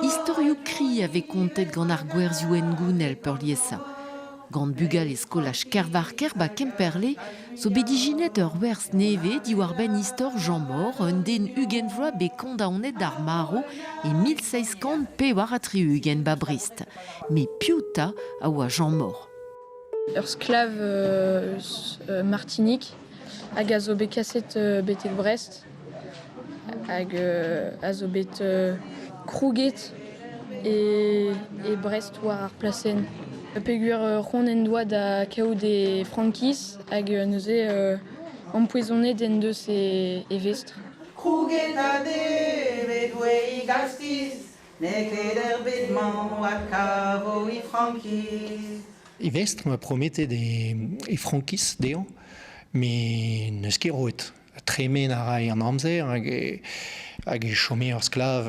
Historio kri avait kontet gant ar gwerzioù el peurliesa. Gant bugal e skolaj kervar-ker ba kemperle, so bedijinet ur werz neve diwar ben istor Jean Mor, un den ugenvloa be kondaonet d'ar maro e 1600 pewar a tri ugen ba Brist. Me piouta a oa Jean Mor. Ur sklav Martinique hag a zo bet kaset betek Brest hag a zo bet krouget e Brest war ar placenn. Pegur c'hon en doa da kaout e frankis hag neuze empoisonnet en deus e vestre. Krouget a devet oe I gastiz, ne kleder bedman oa kavo I frankis. E vestre me promette e frankis dezhañ, me neus ket roet. Tremen a rai an amzer hag e chome ur sklav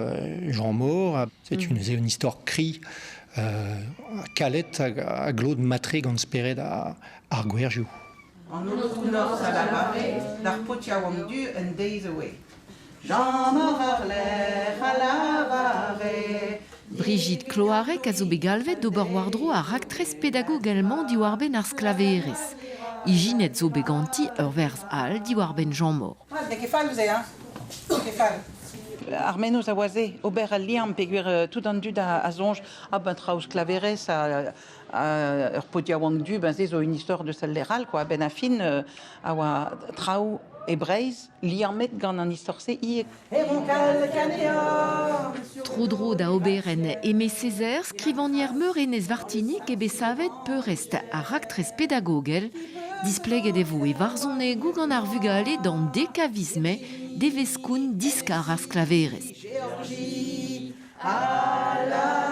Jean Mor. C'est une histoire kri kalet a glod matre gant speret ar gwerzioù. An nor sa lavare, d'ar potia oam du un deiz away. Jean Mor ar lec'h a lavare. Brigitte Cloarec a zo begalvet d'ober wardro ar aktrez pedagog allemand diwar ben ar sklaverez. Ijinet zo beganti ur verz all diwar ben Jean Mor. Ne ket fall ze, hein? Ne ket fall. Armenoz a oaze, ober al liam peguer tout an dud a zonj, ben traouz klaverez ur podia oam du, ben ze zo une histoire de sal leral, quoi. Ben a fin a oa traoù e Breiz, liamet gant an istor-se ie. E ron kal kaneo! Tro-dro da oberen Aimé Césaire, skrivanier meur enez vartinik e besavet peurest ar aktrez pedagogel, displeget e vo e varzonegou gant ar vugale d'an dekavizme deveskoun diskar ar sklaverez. Géorgie, à la